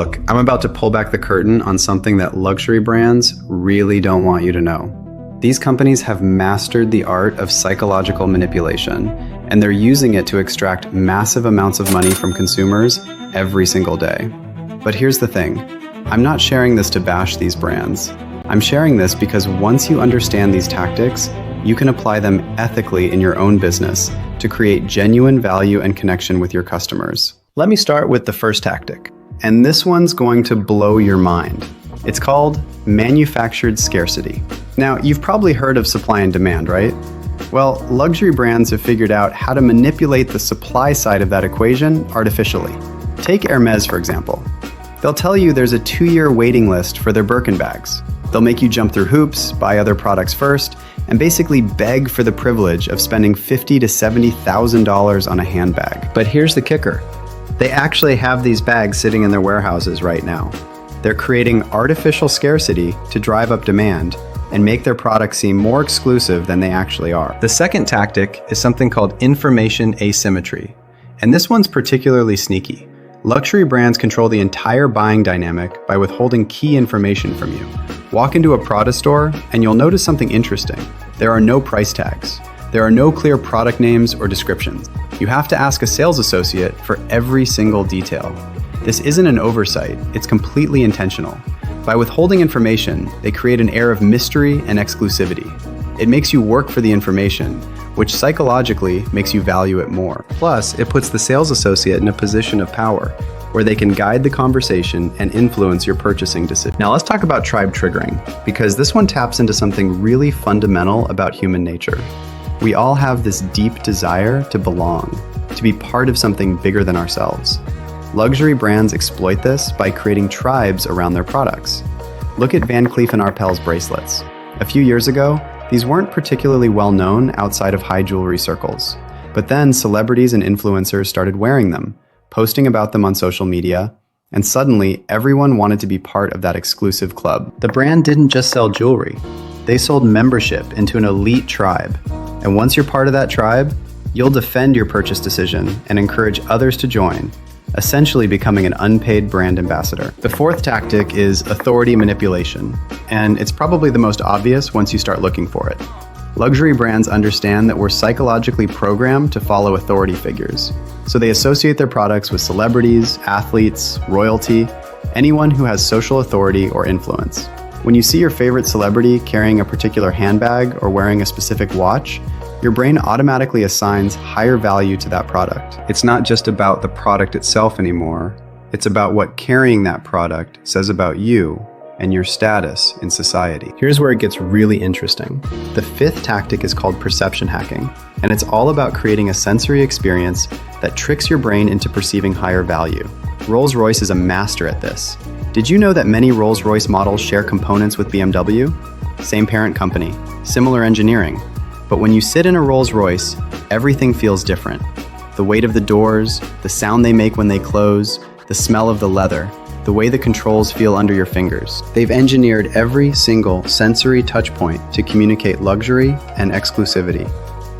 Look, I'm about to pull back the curtain on something that luxury brands really don't want you to know. These companies have mastered the art of psychological manipulation, and they're using it to extract massive amounts of money from consumers every single day. But here's the thing, I'm not sharing this to bash these brands. I'm sharing this because once you understand these tactics, you can apply them ethically in your own business to create genuine value and connection with your customers. Let me start with the first tactic, and this one's going to blow your mind. It's called manufactured scarcity. Now, you've probably heard of supply and demand, right? Well, luxury brands have figured out how to manipulate the supply side of that equation artificially. Take Hermes, for example. They'll tell you there's a 2-year waiting list for their Birkin bags. They'll make you jump through hoops, buy other products first, and basically beg for the privilege of spending $50,000 to $70,000 on a handbag. But here's the kicker. They actually have these bags sitting in their warehouses right now. They're creating artificial scarcity to drive up demand and make their products seem more exclusive than they actually are. The second tactic is something called information asymmetry, and this one's particularly sneaky. Luxury brands control the entire buying dynamic by withholding key information from you. Walk into a Prada store and you'll notice something interesting. There are no price tags. There are no clear product names or descriptions. You have to ask a sales associate for every single detail. This isn't an oversight, it's completely intentional. By withholding information, they create an air of mystery and exclusivity. It makes you work for the information, which psychologically makes you value it more. Plus, it puts the sales associate in a position of power, where they can guide the conversation and influence your purchasing decision. Now let's talk about tribe triggering, because this one taps into something really fundamental about human nature. We all have this deep desire to belong, to be part of something bigger than ourselves. Luxury brands exploit this by creating tribes around their products. Look at Van Cleef & Arpels bracelets. A few years ago, these weren't particularly well known outside of high jewelry circles. But then celebrities and influencers started wearing them, posting about them on social media, and suddenly everyone wanted to be part of that exclusive club. The brand didn't just sell jewelry. They sold membership into an elite tribe. And once you're part of that tribe, you'll defend your purchase decision and encourage others to join, essentially becoming an unpaid brand ambassador. The fourth tactic is authority manipulation, and it's probably the most obvious once you start looking for it. Luxury brands understand that we're psychologically programmed to follow authority figures, so they associate their products with celebrities, athletes, royalty, anyone who has social authority or influence. When you see your favorite celebrity carrying a particular handbag or wearing a specific watch, your brain automatically assigns higher value to that product. It's not just about the product itself anymore. It's about what carrying that product says about you and your status in society. Here's where it gets really interesting. The fifth tactic is called perception hacking, and it's all about creating a sensory experience that tricks your brain into perceiving higher value. Rolls-Royce is a master at this. Did you know that many Rolls-Royce models share components with BMW? Same parent company, similar engineering. But when you sit in a Rolls-Royce, everything feels different. The weight of the doors, the sound they make when they close, the smell of the leather, the way the controls feel under your fingers. They've engineered every single sensory touch point to communicate luxury and exclusivity.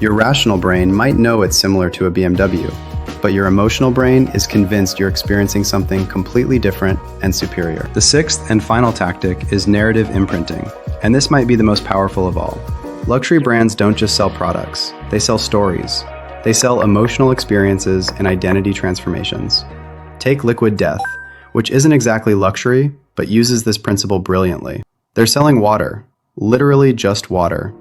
Your rational brain might know it's similar to a BMW, but your emotional brain is convinced you're experiencing something completely different and superior. The sixth and final tactic is narrative imprinting, and this might be the most powerful of all. Luxury brands don't just sell products, they sell stories. They sell emotional experiences and identity transformations. Take Liquid Death, which isn't exactly luxury, but uses this principle brilliantly. They're selling water, literally just water,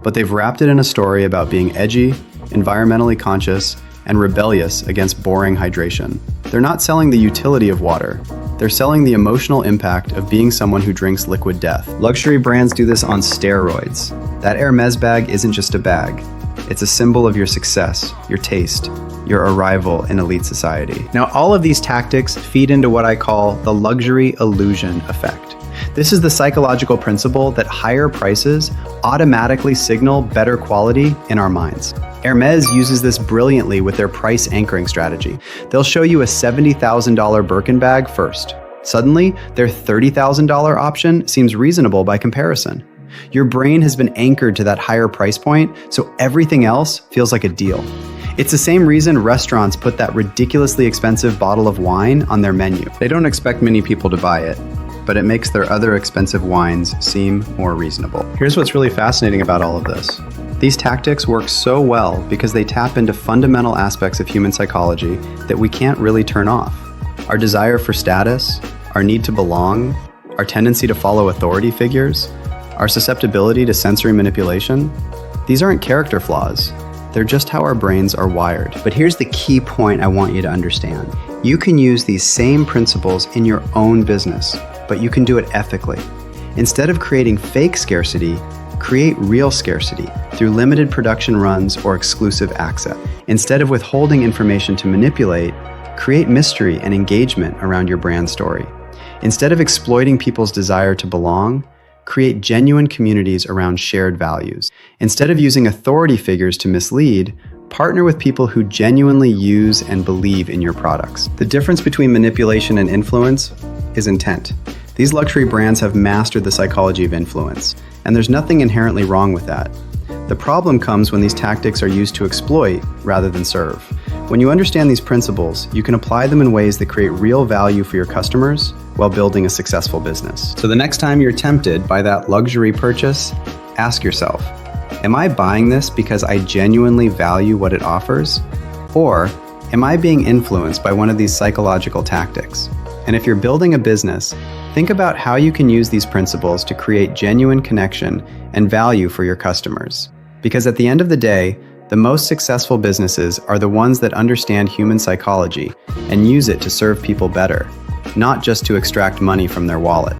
but they've wrapped it in a story about being edgy, environmentally conscious, and rebellious against boring hydration. They're not selling the utility of water. They're selling the emotional impact of being someone who drinks Liquid Death. Luxury brands do this on steroids. That Hermes bag isn't just a bag. It's a symbol of your success, your taste, your arrival in elite society. Now, all of these tactics feed into what I call the luxury illusion effect. This is the psychological principle that higher prices automatically signal better quality in our minds. Hermes uses this brilliantly with their price anchoring strategy. They'll show you a $70,000 Birkin bag first. Suddenly, their $30,000 option seems reasonable by comparison. Your brain has been anchored to that higher price point, so everything else feels like a deal. It's the same reason restaurants put that ridiculously expensive bottle of wine on their menu. They don't expect many people to buy it, but it makes their other expensive wines seem more reasonable. Here's what's really fascinating about all of this. These tactics work so well because they tap into fundamental aspects of human psychology that we can't really turn off. Our desire for status, our need to belong, our tendency to follow authority figures, our susceptibility to sensory manipulation. These aren't character flaws. They're just how our brains are wired. But here's the key point I want you to understand. You can use these same principles in your own business, but you can do it ethically. Instead of creating fake scarcity, create real scarcity through limited production runs or exclusive access. Instead of withholding information to manipulate, create mystery and engagement around your brand story. Instead of exploiting people's desire to belong, create genuine communities around shared values. Instead of using authority figures to mislead, partner with people who genuinely use and believe in your products. The difference between manipulation and influence is intent. These luxury brands have mastered the psychology of influence, and there's nothing inherently wrong with that. The problem comes when these tactics are used to exploit rather than serve. When you understand these principles, you can apply them in ways that create real value for your customers while building a successful business. So the next time you're tempted by that luxury purchase, ask yourself, am I buying this because I genuinely value what it offers? Or am I being influenced by one of these psychological tactics? And if you're building a business, think about how you can use these principles to create genuine connection and value for your customers. Because at the end of the day, the most successful businesses are the ones that understand human psychology and use it to serve people better, not just to extract money from their wallet.